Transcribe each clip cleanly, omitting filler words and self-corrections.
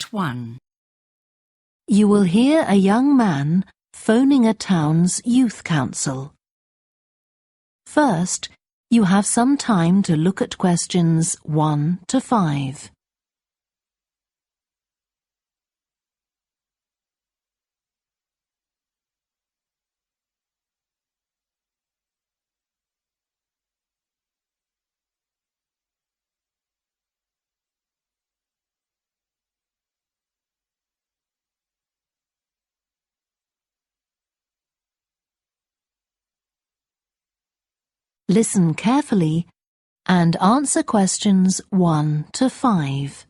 Part 1. You will hear a young man phoning a town's youth council. First, you have some time to look at questions 1 to 5. Listen carefully and answer questions 1 to 5.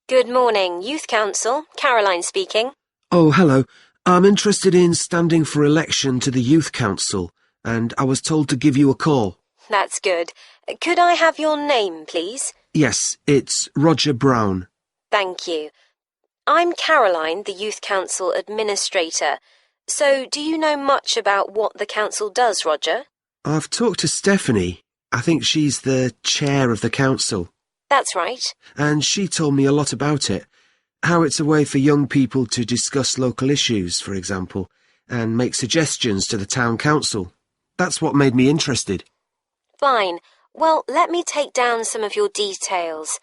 Good morning, Youth Council. Caroline speaking. Oh, hello. I'm interested in standing for election to the Youth Council, and I was told to give you a call. That's good. Could I have your name, please? Yes, it's Roger Brown. Thank you. I'm Caroline, the Youth Council Administrator. So, do you know much about what the council does, Roger? I've talked to Stephanie. I think she's the chair of the council. That's right. And she told me a lot about it. How it's a way for young people to discuss local issues, for example, and make suggestions to the town council. That's what made me interested. Fine. Well, let me take down some of your details.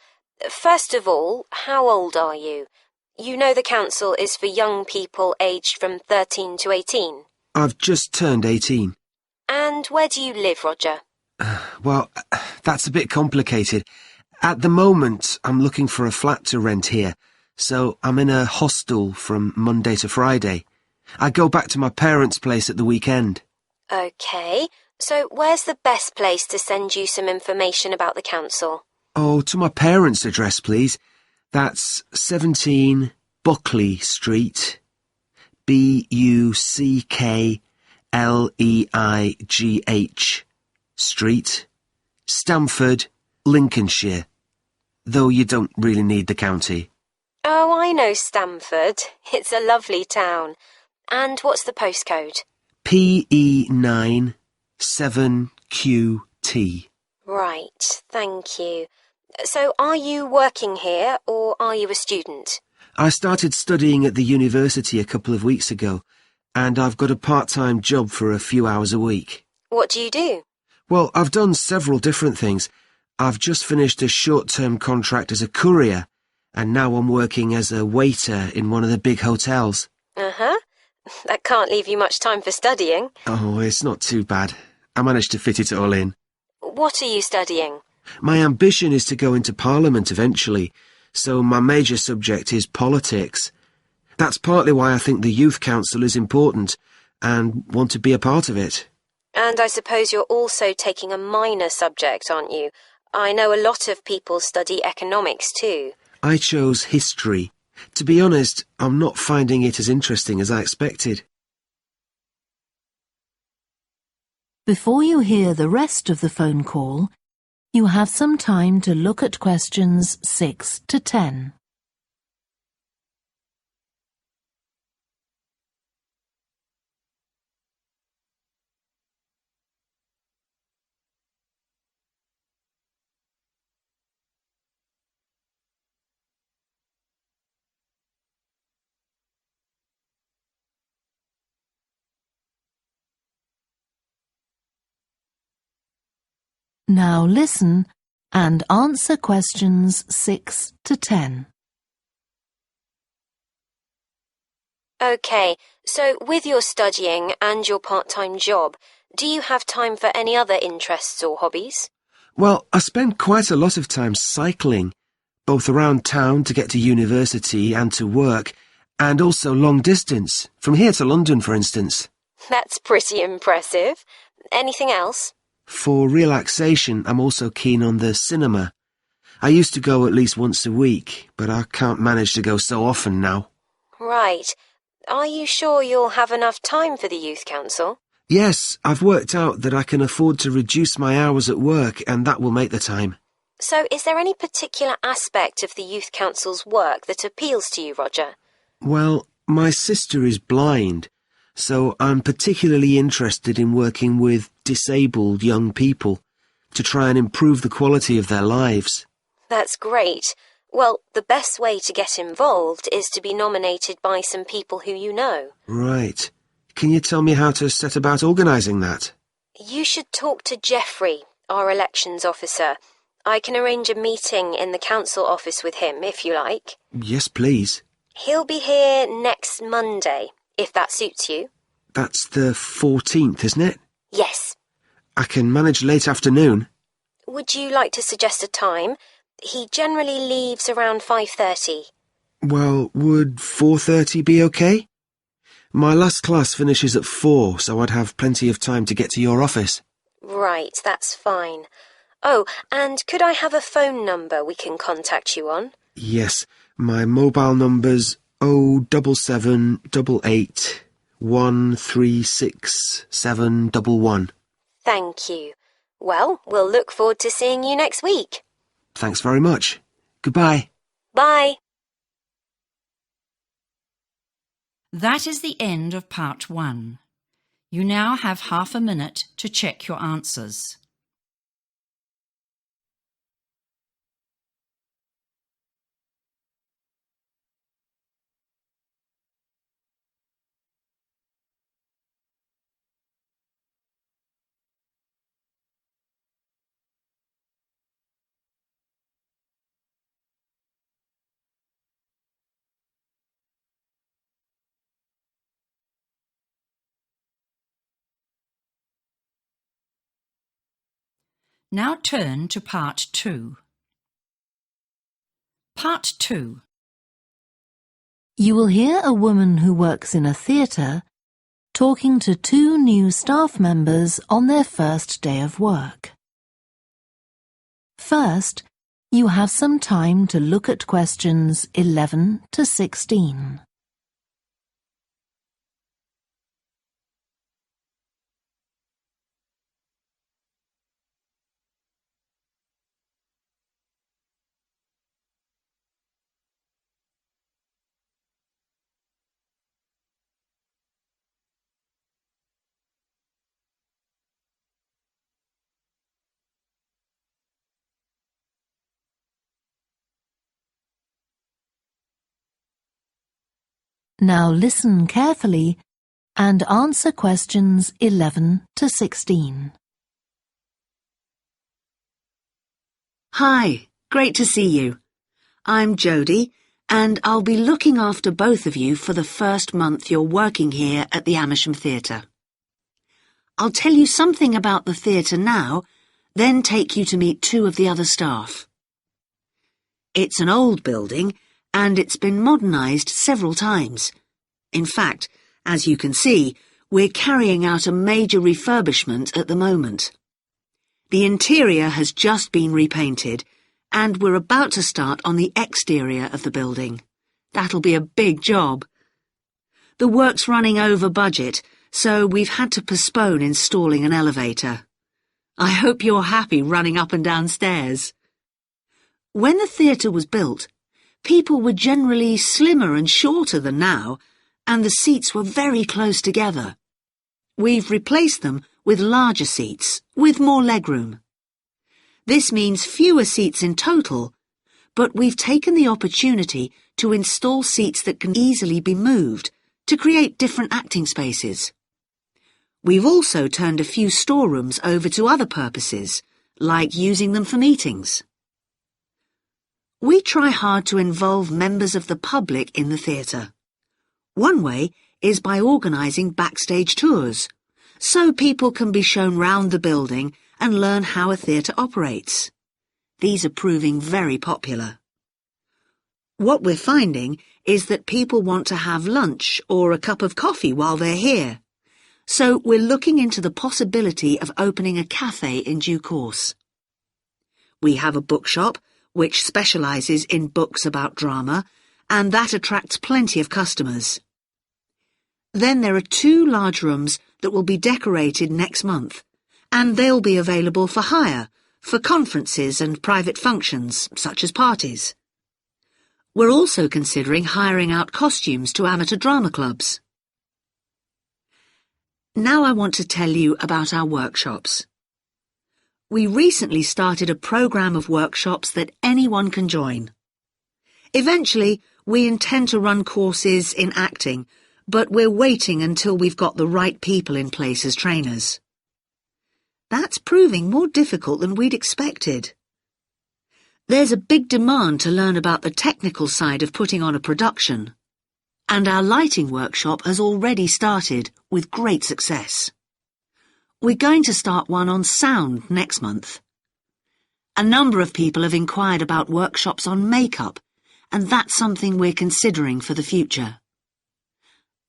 First of all, how old are you? You know the council is for young people aged from 13 to 18. I've just turned 18. And where do you live, Roger? Well, that's a bit complicated. At the moment, I'm looking for a flat to rent here, so I'm in a hostel from Monday to Friday. I go back to my parents' place at the weekend. OK, so where's the best place to send you some information about the council? Oh, to my parents' address, please. That's 17 Buckley Street, Buckleigh Street, Stamford, Lincolnshire, though you don't really need the county. Oh, I know Stamford. It's a lovely town. And what's the postcode? PE9 7QT. Right, thank you. So are you working here or are you a student? I started studying at the university a couple of weeks ago, and I've got a part-time job for a few hours a week. What do you do? Well, I've done several different things. I've just finished a short-term contract as a courier, and now I'm working as a waiter in one of the big hotels. Uh-huh. That can't leave you much time for studying. Oh, it's not too bad. I managed to fit it all in. What are you studying? My ambition is to go into Parliament eventually, so my major subject is politics. That's partly why I think the Youth Council is important and want to be a part of it. And I suppose you're also taking a minor subject, aren't you? I know a lot of people study economics too. I chose history. To be honest, I'm not finding it as interesting as I expected. Before you hear the rest of the phone call, you have some time to look at questions 6 to 10. Now listen and answer questions 6 to 10. OK, so with your studying and your part-time job, do you have time for any other interests or hobbies? Well, I spend quite a lot of time cycling, both around town to get to university and to work, and also long distance, from here to London, for instance. That's pretty impressive. Anything else? For relaxation, I'm also keen on the cinema. I used to go at least once a week, but I can't manage to go so often now. Right. Are you sure you'll have enough time for the Youth Council? Yes, I've worked out that I can afford to reduce my hours at work, and that will make the time. So is there any particular aspect of the Youth Council's work that appeals to you, Roger? Well, my sister is blind, so I'm particularly interested in working with disabled young people to try and improve the quality of their lives. That's great. Well, the best way to get involved is to be nominated by some people who you know. Right. Can you tell me how to set about organising that? You should talk to Jeffrey, our elections officer. I can arrange a meeting in the council office with him, if you like. Yes, please. He'll be here next Monday, if that suits you. That's the 14th, isn't it? Yes. I can manage late afternoon. Would you like to suggest a time? He generally leaves around 5:30. Well, would 4:30 be okay? My last class finishes at 4, so I'd have plenty of time to get to your office. Right, that's fine. Oh, and could I have a phone number we can contact you on? Yes, my mobile number's 07788 136711. Thank you. Well, we'll look forward to seeing you next week. Thanks very much. Goodbye. Bye. That is the end of part 1. You now have half a minute to check your answers. Now turn to part 2. Part 2. You will hear a woman who works in a theatre talking to 2 new staff members on their first day of work. First, you have some time to look at questions 11 to 16. Now listen carefully and answer questions 11 to 16. Hi, great to see you. I'm Jodie, and I'll be looking after both of you for the first month you're working here at the Amersham Theatre. I'll tell you something about the theatre now, then take you to meet 2 of the other staff. It's an old building, and it's been modernised several times. In fact, as you can see, we're carrying out a major refurbishment at the moment. The interior has just been repainted, and we're about to start on the exterior of the building. That'll be a big job. The work's running over budget, so we've had to postpone installing an elevator. I hope you're happy running up and down stairs. When the theatre was built, people were generally slimmer and shorter than now, and the seats were very close together. We've replaced them with larger seats, with more legroom. This means fewer seats in total, but we've taken the opportunity to install seats that can easily be moved to create different acting spaces. We've also turned a few storerooms over to other purposes, like using them for meetings. We try hard to involve members of the public in the theatre. One way is by organising backstage tours, so people can be shown round the building and learn how a theatre operates. These are proving very popular. What we're finding is that people want to have lunch or a cup of coffee while they're here, so we're looking into the possibility of opening a cafe in due course. We have a bookshop which specialises in books about drama, and that attracts plenty of customers. Then there are 2 large rooms that will be decorated next month, and they'll be available for hire, for conferences and private functions, such as parties. We're also considering hiring out costumes to amateur drama clubs. Now I want to tell you about our workshops. We recently started a program of workshops that anyone can join. Eventually, we intend to run courses in acting, but we're waiting until we've got the right people in place as trainers. That's proving more difficult than we'd expected. There's a big demand to learn about the technical side of putting on a production, and our lighting workshop has already started with great success. We're going to start one on sound next month. A number of people have inquired about workshops on makeup, and that's something we're considering for the future.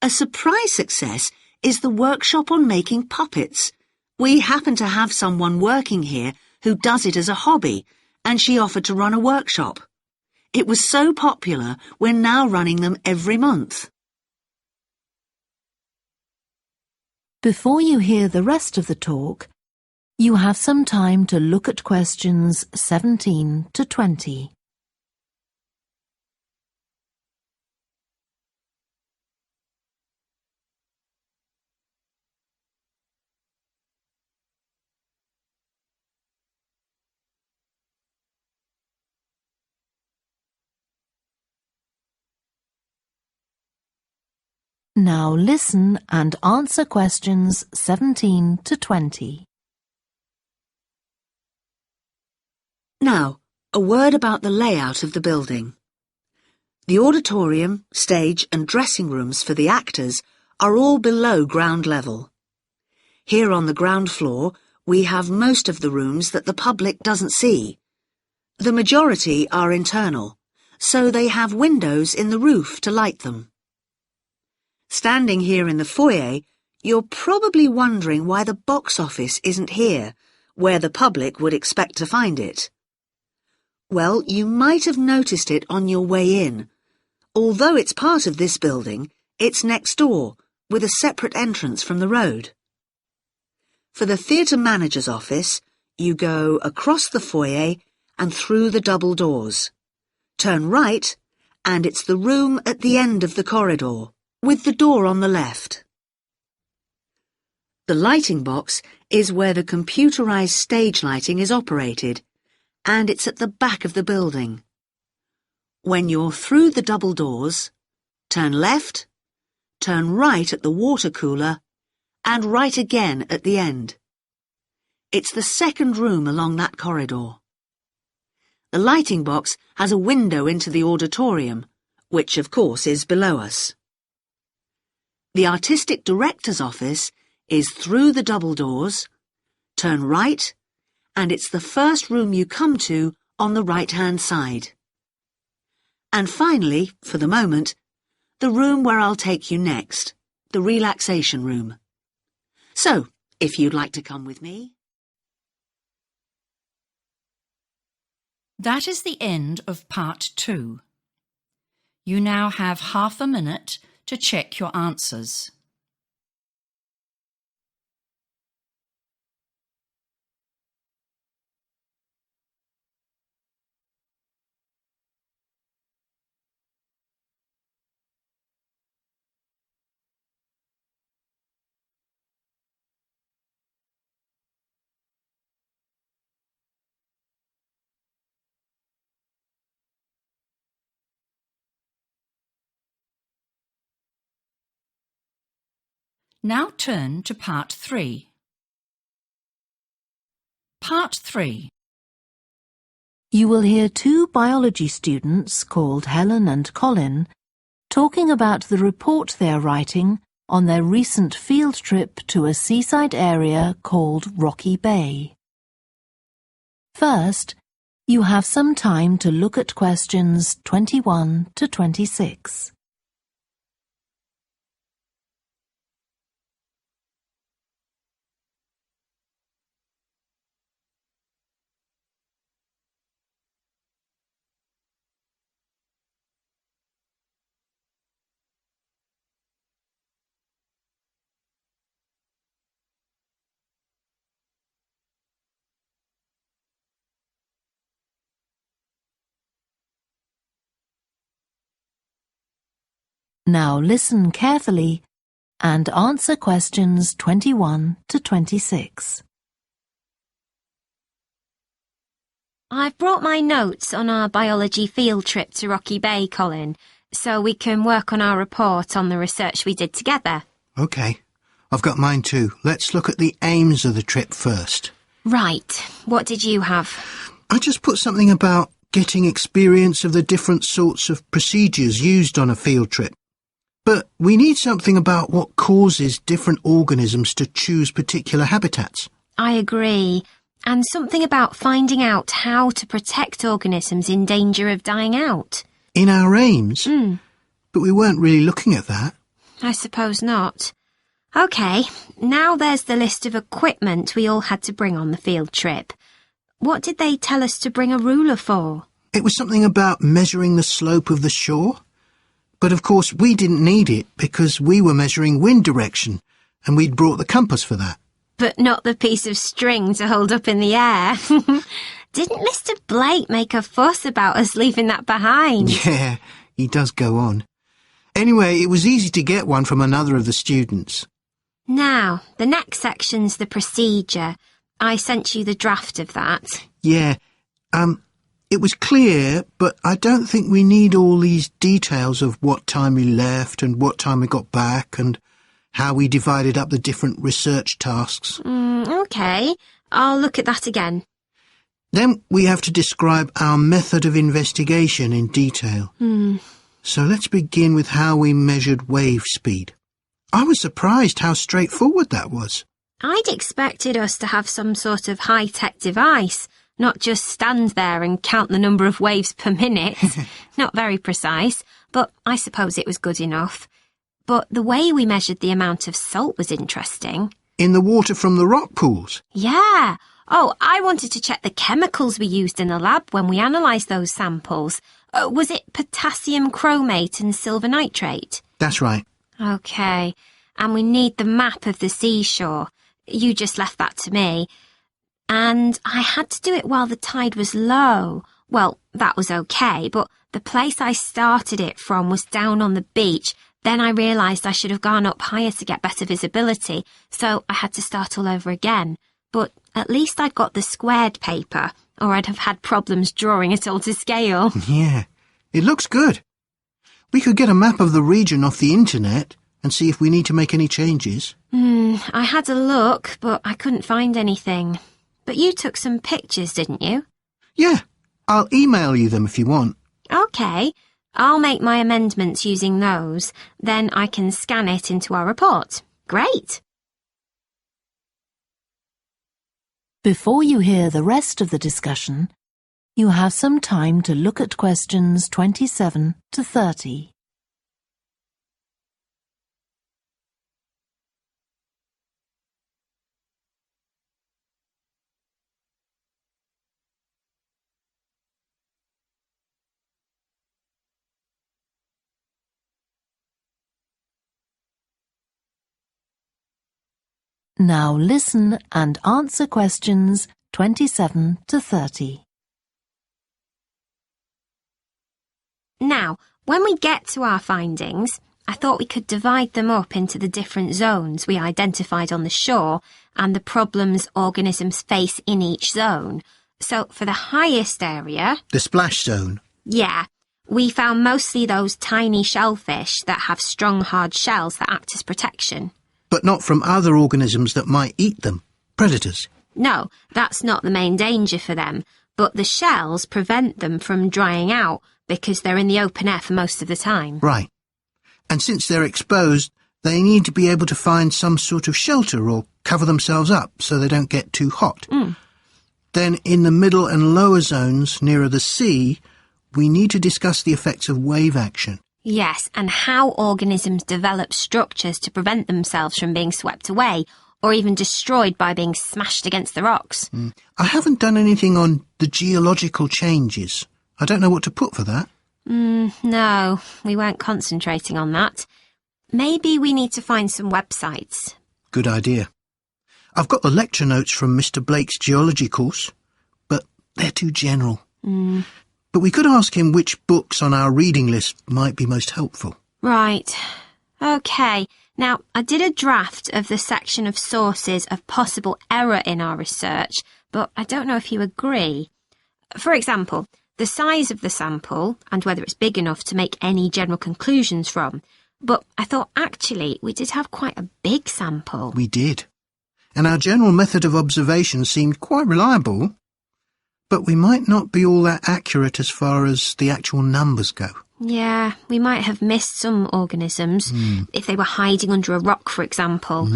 A surprise success is the workshop on making puppets. We happen to have someone working here who does it as a hobby, and she offered to run a workshop. It was so popular, we're now running them every month. Before you hear the rest of the talk, you have some time to look at questions 17 to 20. Now listen and answer questions 17 to 20. Now, a word about the layout of the building. The auditorium, stage and dressing rooms for the actors are all below ground level. Here on the ground floor, we have most of the rooms that the public doesn't see. The majority are internal, so they have windows in the roof to light them. Standing here in the foyer, you're probably wondering why the box office isn't here, where the public would expect to find it. Well, you might have noticed it on your way in. Although it's part of this building, it's next door, with a separate entrance from the road. For the theatre manager's office, you go across the foyer and through the double doors. Turn right, and it's the room at the end of the corridor, with the door on the left. The lighting box is where the computerized stage lighting is operated, and it's at the back of the building. When you're through the double doors, turn left, turn right at the water cooler, and right again at the end. It's the second room along that corridor. The lighting box has a window into the auditorium, which of course is below us. The artistic director's office is through the double doors, turn right, and it's the first room you come to on the right-hand side. And finally, for the moment, the room where I'll take you next, the relaxation room. So, if you'd like to come with me. That is the end of part 2. You now have half a minute to check your answers. Now turn to part 3. Part 3. You will hear two biology students called Helen and Colin talking about the report they are writing on their recent field trip to a seaside area called Rocky Bay. First, you have some time to look at questions 21 to 26. Now listen carefully and answer questions 21 to 26. I've brought my notes on our biology field trip to Rocky Bay, Colin, so we can work on our report on the research we did together. OK. I've got mine too. Let's look at the aims of the trip first. Right. What did you have? I just put something about getting experience of the different sorts of procedures used on a field trip. But we need something about what causes different organisms to choose particular habitats. I agree. And something about finding out how to protect organisms in danger of dying out. In our aims? But we weren't really looking at that. I suppose not. OK, now there's the list of equipment we all had to bring on the field trip. What did they tell us to bring a ruler for? It was something about measuring the slope of the shore. But of course we didn't need it because we were measuring wind direction and we'd brought the compass for that. But not the piece of string to hold up in the air. Didn't Mr. Blake make a fuss about us leaving that behind? Yeah, he does go on. Anyway, it was easy to get one from another of the students. Now, the next section's the procedure. I sent you the draft of that. Yeah, it was clear, but I don't think we need all these details of what time we left and what time we got back and how we divided up the different research tasks. OK, I'll look at that again. Then we have to describe our method of investigation in detail. So let's begin with how we measured wave speed. I was surprised how straightforward that was. I'd expected us to have some sort of high-tech device, not just stand there and count the number of waves per minute. Not very precise, but I suppose it was good enough. But the way we measured the amount of salt was interesting. In the water from the rock pools? Yeah. Oh, I wanted to check the chemicals we used in the lab when we analysed those samples. Was it potassium chromate and silver nitrate? That's right. OK. And we need the map of the seashore. You just left that to me. And I had to do it while the tide was low. Well, that was OK, but the place I started it from was down on the beach. Then I realised I should have gone up higher to get better visibility, so I had to start all over again. But at least I'd got the squared paper, or I'd have had problems drawing it all to scale. Yeah, it looks good. We could get a map of the region off the internet and see if we need to make any changes. I had a look, but I couldn't find anything. But you took some pictures, didn't you? Yeah, I'll email you them if you want. OK. I'll make my amendments using those. Then I can scan it into our report. Great. Before you hear the rest of the discussion, you have some time to look at questions 27 to 30. Now listen and answer questions 27 to 30. Now, when we get to our findings, I thought we could divide them up into the different zones we identified on the shore and the problems organisms face in each zone. So for the highest area... The splash zone? Yeah. We found mostly those tiny shellfish that have strong hard shells that act as protection. But not from other organisms that might eat them, predators. No, that's not the main danger for them, but the shells prevent them from drying out because they're in the open air for most of the time. Right. And since they're exposed, they need to be able to find some sort of shelter or cover themselves up so they don't get too hot. Then in the middle and lower zones nearer the sea, we need to discuss the effects of wave action. Yes, and how organisms develop structures to prevent themselves from being swept away or even destroyed by being smashed against the rocks. I haven't done anything on the geological changes. I don't know what to put for that. No, we weren't concentrating on that. Maybe we need to find some websites. Good idea. I've got the lecture notes from Mr. Blake's geology course, but they're too general. But we could ask him which books on our reading list might be most helpful. Right. OK. Now, I did a draft of the section of sources of possible error in our research, but I don't know if you agree. For example, the size of the sample and whether it's big enough to make any general conclusions from. But I thought actually we did have quite a big sample. We did. And our general method of observation seemed quite reliable. But we might not be all that accurate as far as the actual numbers go. Yeah, we might have missed some organisms, if they were hiding under a rock, for example.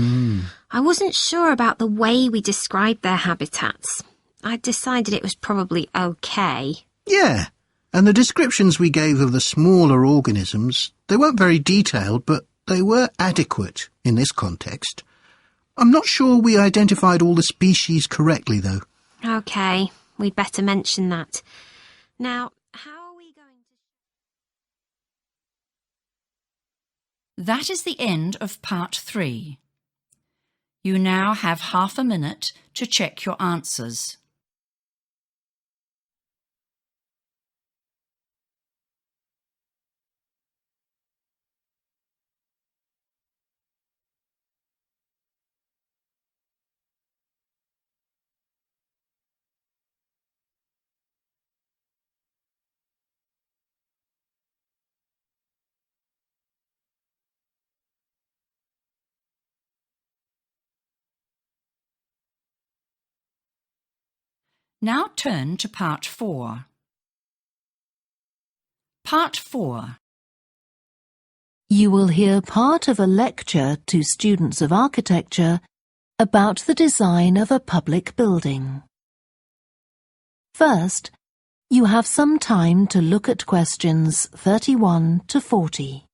I wasn't sure about the way we described their habitats. I decided it was probably okay. Yeah, and the descriptions we gave of the smaller organisms, they weren't very detailed, but they were adequate in this context. I'm not sure we identified all the species correctly, though. Okay, we'd better mention that. Now, how are we going to... That is the end of part 3. You now have half a minute to check your answers. Now turn to part 4. Part 4. You will hear part of a lecture to students of architecture about the design of a public building. First, you have some time to look at questions 31 to 40.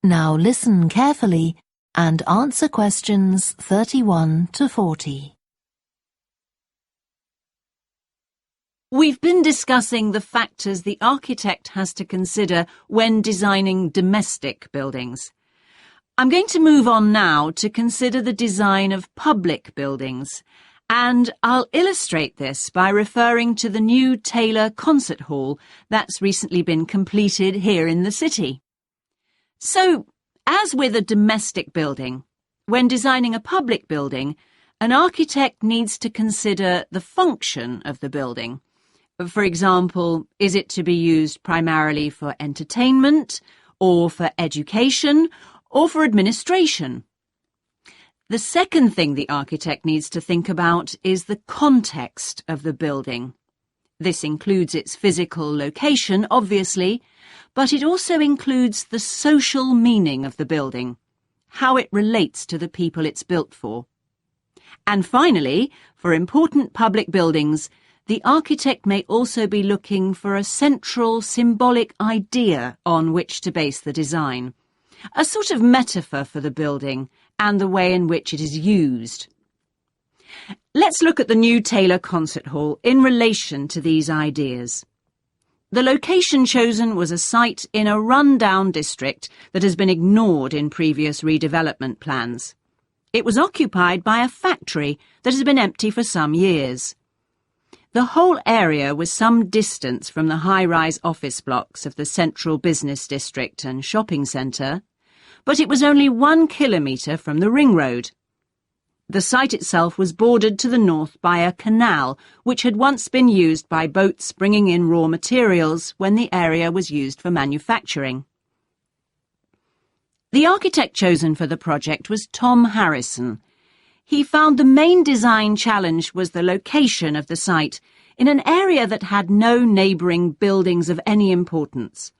Now listen carefully and answer questions 31 to 40. We've been discussing the factors the architect has to consider when designing domestic buildings. I'm going to move on now to consider the design of public buildings, and I'll illustrate this by referring to the new Taylor Concert Hall that's recently been completed here in the city. So, as with a domestic building, when designing a public building, an architect needs to consider the function of the building. For example, is it to be used primarily for entertainment, or for education, or for administration? The second thing the architect needs to think about is the context of the building. This includes its physical location, obviously, but it also includes the social meaning of the building, how it relates to the people it's built for. And finally, for important public buildings, the architect may also be looking for a central symbolic idea on which to base the design, a sort of metaphor for the building and the way in which it is used. Let's look at the new Taylor Concert Hall in relation to these ideas. The location chosen was a site in a run-down district that has been ignored in previous redevelopment plans. It was occupied by a factory that has been empty for some years. The whole area was some distance from the high-rise office blocks of the central business district and shopping centre, but it was only 1 kilometre from the ring road. The site itself was bordered to the north by a canal, which had once been used by boats bringing in raw materials when the area was used for manufacturing. The architect chosen for the project was Tom Harrison. He found the main design challenge was the location of the site in an area that had no neighbouring buildings of any importance.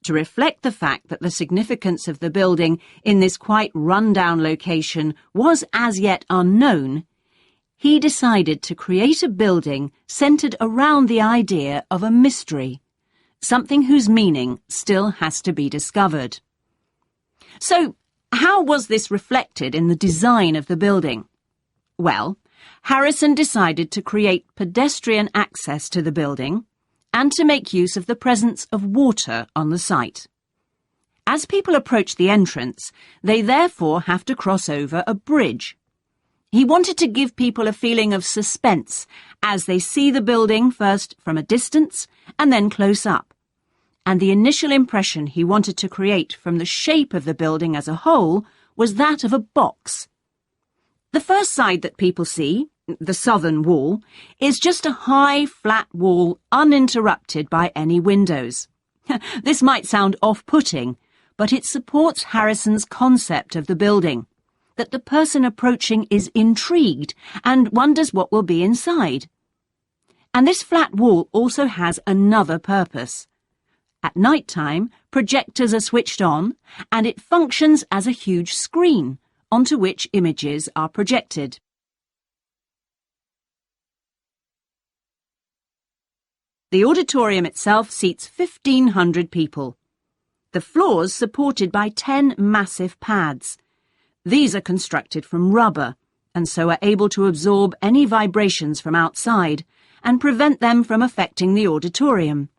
To reflect the fact that the significance of the building in this quite run-down location was as yet unknown, he decided to create a building centred around the idea of a mystery, something whose meaning still has to be discovered. So, how was this reflected in the design of the building? Well, Harrison decided to create pedestrian access to the building and to make use of the presence of water on the site. As people approach the entrance, they therefore have to cross over a bridge. He wanted to give people a feeling of suspense as they see the building first from a distance and then close up. And the initial impression he wanted to create from the shape of the building as a whole was that of a box. The first side that people see, the southern wall, is just a high, flat wall uninterrupted by any windows. This might sound off-putting, but it supports Harrison's concept of the building, that the person approaching is intrigued and wonders what will be inside. And this flat wall also has another purpose. At night time, projectors are switched on, and it functions as a huge screen onto which images are projected. The auditorium itself seats 1,500 people. The floors supported by 10 massive pads. These are constructed from rubber, and so are able to absorb any vibrations from outside and prevent them from affecting the auditorium.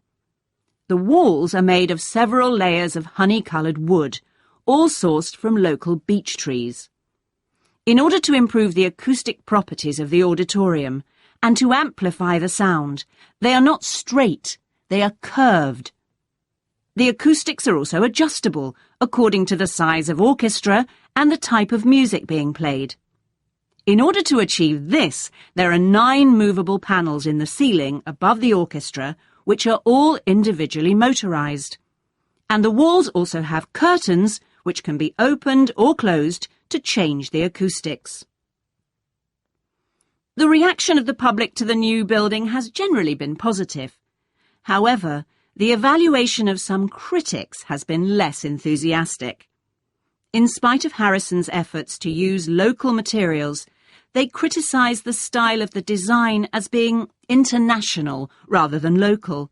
The walls are made of several layers of honey-coloured wood, all sourced from local beech trees. In order to improve the acoustic properties of the auditorium and to amplify the sound, they are not straight, they are curved. The acoustics are also adjustable according to the size of orchestra and the type of music being played. In order to achieve this, there are 9 movable panels in the ceiling above the orchestra, which are all individually motorised. And the walls also have curtains, which can be opened or closed to change the acoustics. The reaction of the public to the new building has generally been positive. However, the evaluation of some critics has been less enthusiastic. In spite of Harrison's efforts to use local materials, they criticise the style of the design as being international rather than local,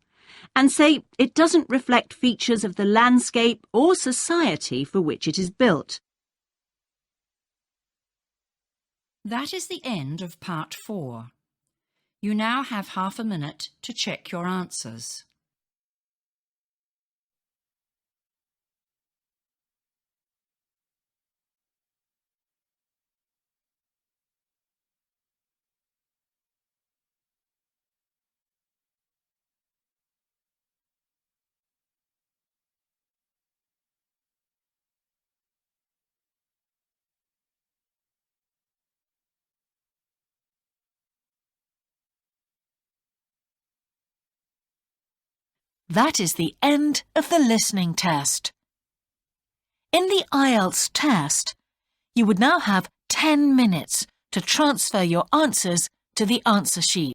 and say it doesn't reflect features of the landscape or society for which it is built. That is the end of part 4. You now have half a minute to check your answers. That is the end of the listening test. In the IELTS test, you would now have 10 minutes to transfer your answers to the answer sheet.